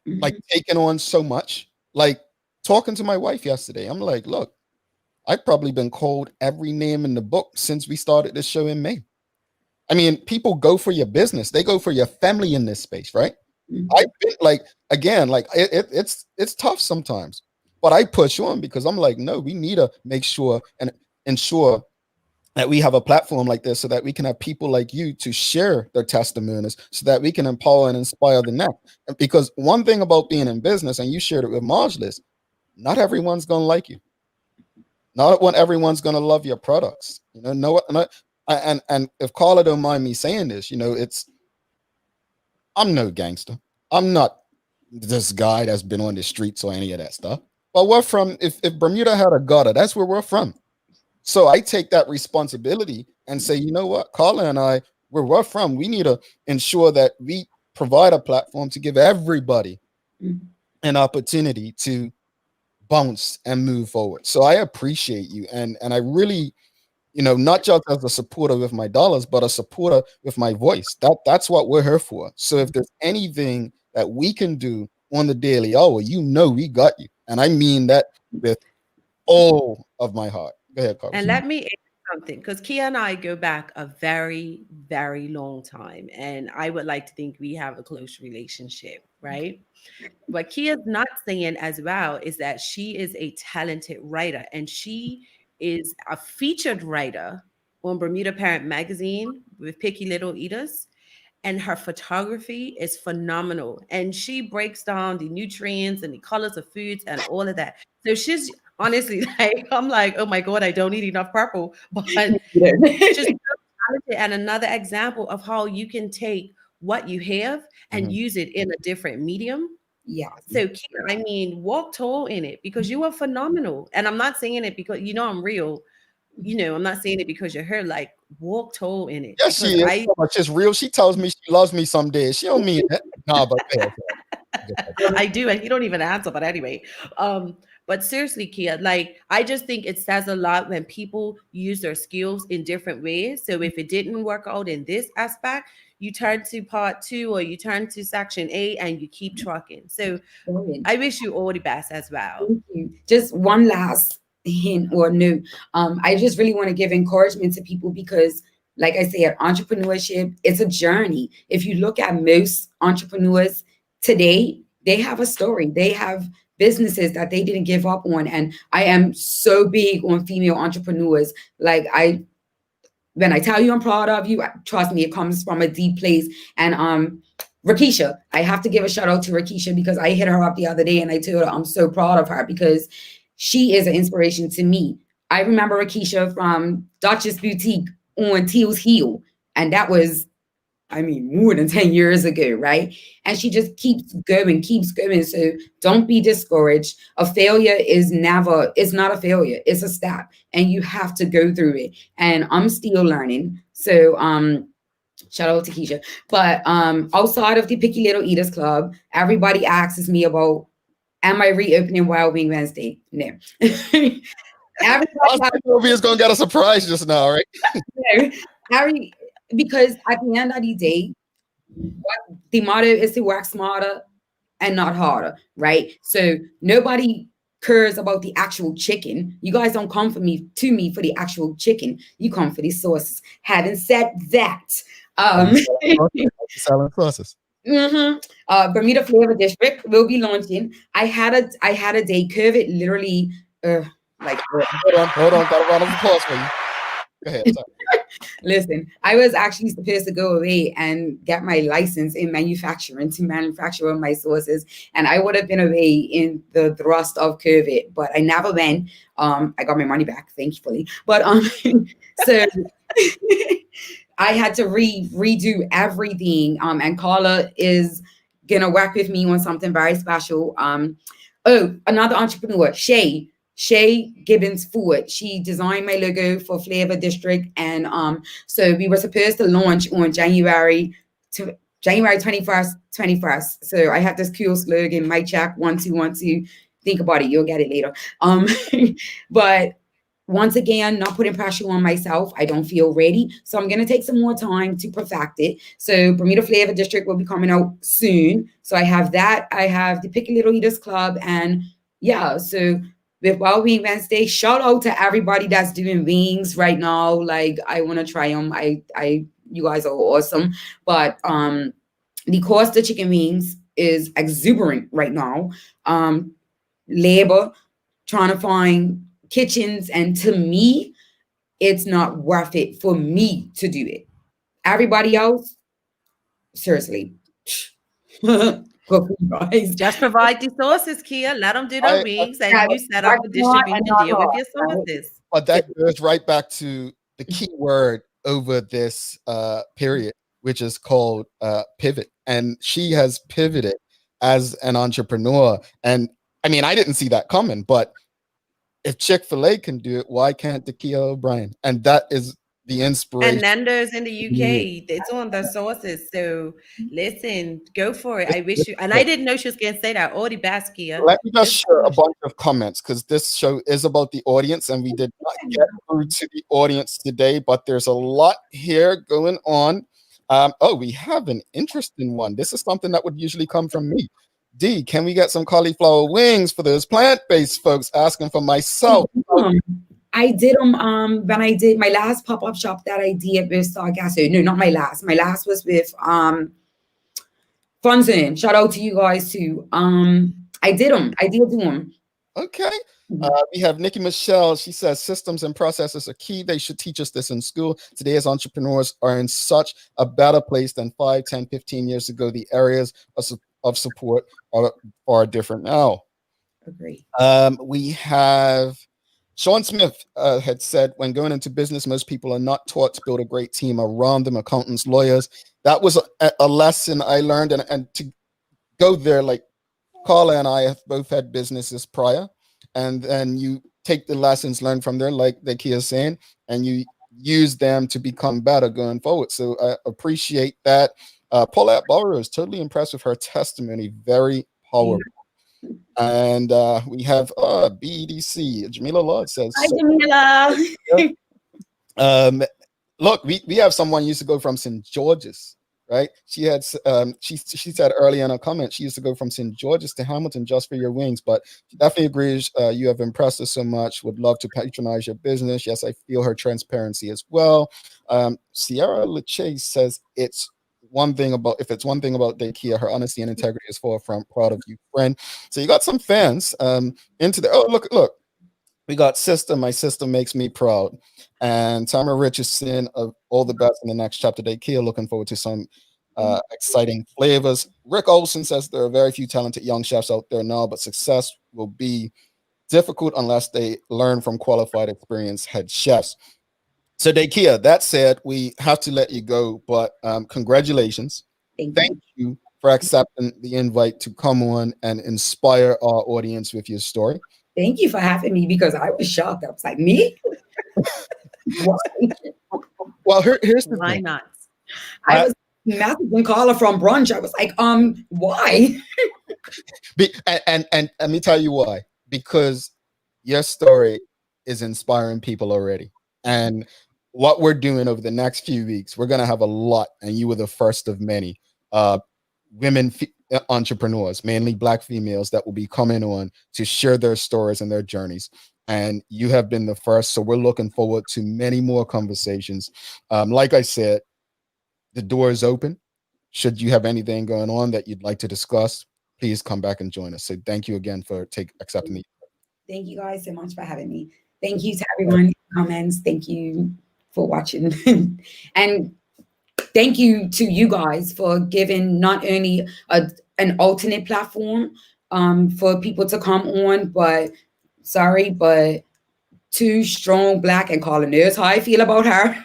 like taking on so much, like talking to my wife yesterday, I'm like, look, I've probably been called every name in the book since we started this show in May. I mean, people go for your business. They go for your family in this space, right? I've been like, again, like it's tough sometimes, but I push on because I'm like, no, we need to make sure and ensure that we have a platform like this so that we can have people like you to share their testimonies so that we can empower and inspire the next. Because one thing about being in business, and you shared it with Marjolis, not everyone's going to like you. Not everyone's going to love your products. You know, and if Carla don't mind me saying this, you know, I'm no gangster. I'm not this guy that's been on the streets or any of that stuff. But we're from, if Bermuda had a gutter, that's where we're from. So I take that responsibility and say, you know what, Carla and I, where we're from, we need to ensure that we provide a platform to give everybody an opportunity to bounce and move forward. So I appreciate you. And I really, you know, not just as a supporter with my dollars, but a supporter with my voice. That's what we're here for. So if there's anything that we can do on the Daily Hour, you know, we got you. And I mean that with all of my heart. Go ahead, Carlos. And let me add something, because Kia and I go back a very, very long time. And I would like to think we have a close relationship, right? What Kia's not saying as well is that she is a talented writer, and she is a featured writer on Bermuda Parent Magazine with Picky Little Eaters. And her photography is phenomenal. And she breaks down the nutrients and the colors of foods and all of that. So she's honestly like, I'm like, oh my God, I don't need enough purple. But it's just so talented. And another example of how you can take what you have and use it in a different medium. Yeah. So, I mean, walk tall in it because you are phenomenal. And I'm not saying it because, you know, I'm real. You know, I'm not saying it because you're her. Like, walk tall in it. Yes, she is. She's real. She tells me she loves me some days. She don't mean that. Nah, but I do, and you don't even answer. But anyway, but seriously, Kia, like, I just think it says a lot when people use their skills in different ways. So if it didn't work out in this aspect, you turn to part 2 or you turn to section A and you keep trucking. So I wish you all the best as well. Thank you. Just one last hint or note. I just really want to give encouragement to people because, like I said, entrepreneurship, it's a journey. If you look at most entrepreneurs today, they have a story. They have businesses that they didn't give up on. And I am so big on female entrepreneurs. Like, when I tell you I'm proud of you, trust me, it comes from a deep place. And Rakisha, I have to give a shout out to Rakisha because I hit her up the other day and I told her I'm so proud of her because she is an inspiration to me. I remember Rakisha from Duchess Boutique on Teal's Heel. And that was, I mean, more than 10 years ago, right? And she just keeps going. So don't be discouraged. A failure is it's not a failure. It's a step. And you have to go through it. And I'm still learning. So shout out to Keisha. But outside of the Picky Little Eaters Club, everybody asks me about, am I reopening Wild Wing Wednesday? No. Everybody is going to get a surprise just now, right? No. Because at the end of the day, the motto is to work smarter and not harder, right? So nobody cares about the actual chicken. You guys don't come to me for the actual chicken. You come for the sauces. Having said that, selling sauces. Bermuda Flavor District will be launching. I had a day. COVID literally hold on, got a round of applause for you. Go ahead. Listen, I was actually supposed to go away and get my license in manufacturing to manufacture my sauces, and I would have been away in the thrust of COVID, but I never went. I got my money back, thankfully. But so I had to redo everything. And Carla is gonna work with me on something very special. Oh, another entrepreneur, Shay Gibbons Ford. She designed my logo for Flavor District, and so we were supposed to launch on January 21st. So I have this cool slogan, mic check, 1 2 1 2. Think about it, you'll get it later. But once again, not putting pressure on myself. I don't feel ready. So I'm going to take some more time to perfect it. So Bermuda Flavor District will be coming out soon. So I have that. I have the Picky Little Eaters Club. And yeah, so with Wild Wing Wednesday, shout out to everybody that's doing wings right now. Like, I want to try them. You guys are awesome. But the cost of chicken wings is exuberant right now. Labor, trying to find kitchens, and to me, it's not worth it for me to do it. Everybody else, seriously, go for you guys. Just provide the sources, Kia. Let them do their wings, and you set up the distribution deal with your sources. But that goes right back to the key word over this period, which is called pivot. And she has pivoted as an entrepreneur. And I mean, I didn't see that coming, but if Chick-fil-A can do it, why can't Dakia O'Brien? And that is the inspiration. And Nando's in the UK, it's on their sources. So listen, go for it. I wish you, and I didn't know she was going to say that. All the best, Kia. Let me just share a bunch of comments, because this show is about the audience, and we did not get through to the audience today, but there's a lot here going on. Oh, we have an interesting one. This is something that would usually come from me. D, can we get some cauliflower wings for those plant-based folks? Asking for myself. I did them when I did my last pop-up shop that I did with Sargasso. No, not my last. My last was with Funzin. Shout out to you guys too. I did them. I did do them. Okay. We have Nikki Michelle. She says systems and processes are key. They should teach us this in school. Today, as entrepreneurs are in such a better place than 5, 10, 15 years ago. The areas of support are different now. Agree. We have Sean Smith had said, when going into business, most people are not taught to build a great team around them, accountants, lawyers. That was a lesson I learned. And to go there, like Carla and I have both had businesses prior, and then you take the lessons learned from there, like Dakia is saying, and you use them to become better going forward. So I appreciate that. Paulette Barrow is totally impressed with her testimony. Very powerful. And we have BEDC. Jamila Lord says, hi, Jamila. Look, we have someone used to go from St. George's, right? She had she said earlier in a comment, she used to go from St. George's to Hamilton just for your wings, but she definitely agrees. You have impressed us so much. Would love to patronize your business. Yes, I feel her transparency as well. Sierra Leche says it's one thing about Dakia, her honesty and integrity is forefront. Proud of you, friend. So you got some fans into the. Oh, look. We got Sister. My sister makes me proud. And Tamara Richardson of all the best in the next chapter. Dakia, looking forward to some exciting flavors. Rick Olson says there are very few talented young chefs out there now, but success will be difficult unless they learn from qualified, experienced head chefs. So Dakia, that said, we have to let you go, but congratulations. Thank you for accepting the invite to come on and inspire our audience with your story. Thank you for having me, because I was shocked. I was like, me? Well, here's the Why thing. not? I was messaging Carla from brunch. I was like, why? And let me tell you why. Because your story is inspiring people already. And what we're doing over the next few weeks, we're going to have a lot, and you were the first of many women entrepreneurs, mainly Black females, that will be coming on to share their stories and their journeys. And you have been the first, so we're looking forward to many more conversations. Like I said, the door is open. Should you have anything going on that you'd like to discuss, please come back and join us. So thank you again for accepting me. Thank you guys so much for having me. Thank you to everyone in the comments. Thank you for watching. And thank you to you guys for giving not only an alternate platform for people to come on, but two strong Black, and Carla knows how I feel about her,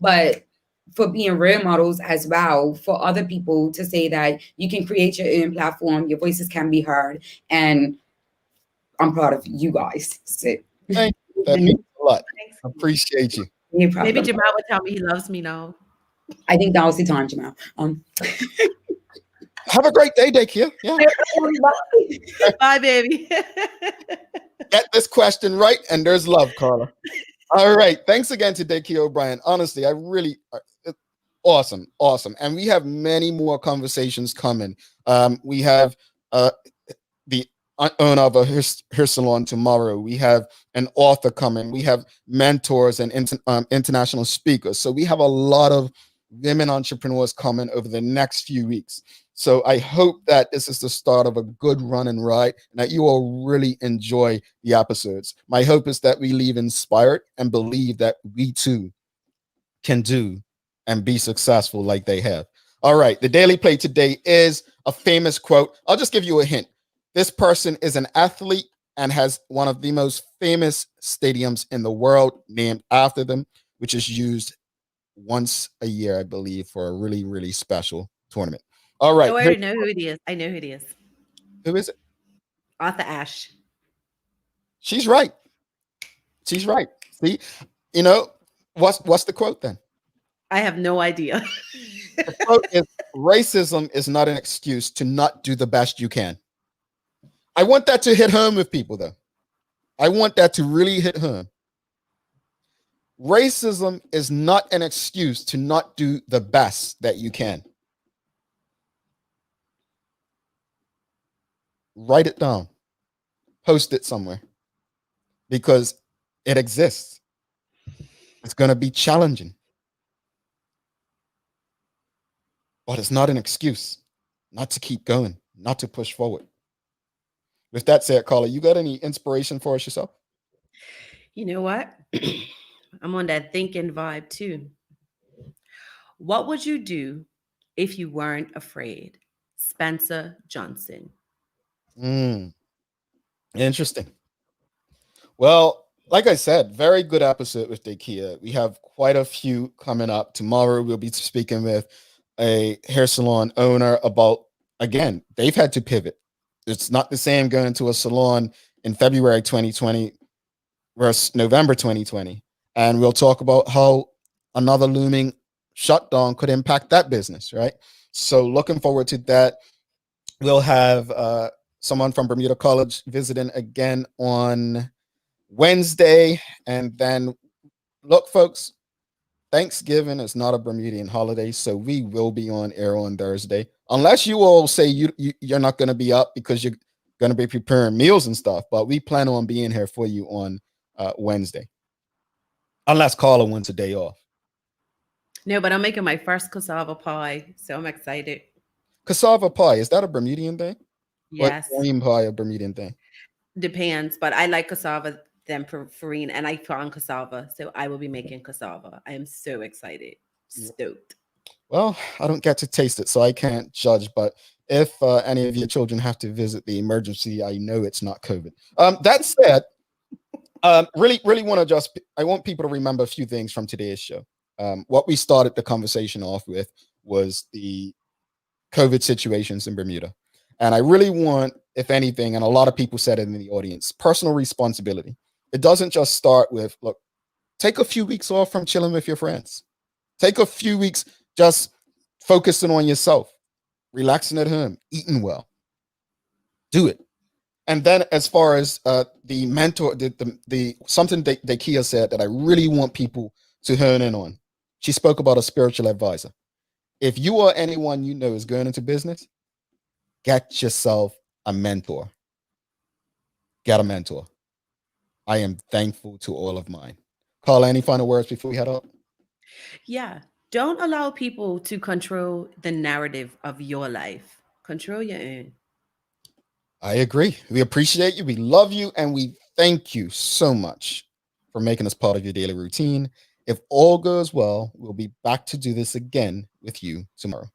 but for being role models as well for other people to say that you can create your own platform, your voices can be heard, and I'm proud of you guys. So Thank you. That means a lot. Thanks. Appreciate you. no Maybe problem. Jamal would tell me he loves me now. I think that was the time, Jamal. Have a great day, Dakia. Yeah. Bye, baby. Get this question right, and there's love, Carla. All right. Thanks again to Dakia O'Brien. Honestly, I really awesome. And we have many more conversations coming. We have the owner of her salon tomorrow. We have an author coming. We have mentors and international speakers. So we have a lot of women entrepreneurs coming over the next few weeks. So I hope that this is the start of a good run and ride, and that you all really enjoy the episodes. My hope is that we leave inspired and believe that we too can do and be successful like they have. All right, the Daily Play today is a famous quote. I'll just give you a hint. This person is an athlete and has one of the most famous stadiums in the world named after them, which is used once a year, I believe, for a really, really special tournament. All right. Oh, I already know who it is. I know who it is. Who is it? Arthur Ashe. She's right. She's right. See, you know, what's the quote then? I have no idea. The quote is, racism is not an excuse to not do the best you can. I want that to hit home with people, though. I want that to really hit home. Racism is not an excuse to not do the best that you can. Write it down. Post it somewhere. Because it exists. It's going to be challenging. But it's not an excuse not to keep going, not to push forward. With that said, Carla, you got any inspiration for us yourself? You know what? I'm on that thinking vibe too. What would you do if you weren't afraid? Spencer Johnson. Interesting. Well, like I said, very good episode with Dakia. We have quite a few coming up. Tomorrow we'll be speaking with a hair salon owner about, again, they've had to pivot. It's not the same going to a salon in February 2020 versus November 2020. And we'll talk about how another looming shutdown could impact that business, right? So looking forward to that. We'll have someone from Bermuda College visiting again on Wednesday. And then, look, folks, Thanksgiving is not a Bermudian holiday, so we will be on air on Thursday. Unless you all say you're not going to be up because you're going to be preparing meals and stuff, but we plan on being here for you on Wednesday. Unless Carla wants a day off. No, but I'm making my first cassava pie, so I'm excited. Cassava pie, is that a Bermudian thing? Yes. Or cream pie a Bermudian thing? Depends, but I like cassava than farine, and I found cassava, so I will be making cassava. I am so excited. Stoked. Well, I don't get to taste it, so I can't judge, but if any of your children have to visit the emergency, I know it's not COVID. That said, really want to I want people to remember a few things from today's show. What we started the conversation off with was the COVID situations in Bermuda. And I really want, if anything, and a lot of people said it in the audience, personal responsibility. It doesn't just start with, look, take a few weeks off from chilling with your friends. Take a few weeks just focusing on yourself, relaxing at home, eating well. Do it. And then as far as the mentor, the something that Dakia said that I really want people to hone in on. She spoke about a spiritual advisor. If you or anyone you know is going into business, get yourself a mentor. Get a mentor. I am thankful to all of mine. Carla, any final words before we head out? Yeah. Don't allow people to control the narrative of your life. Control your own. I agree. We appreciate you. We love you. And we thank you so much for making us part of your daily routine. If all goes well, we'll be back to do this again with you tomorrow.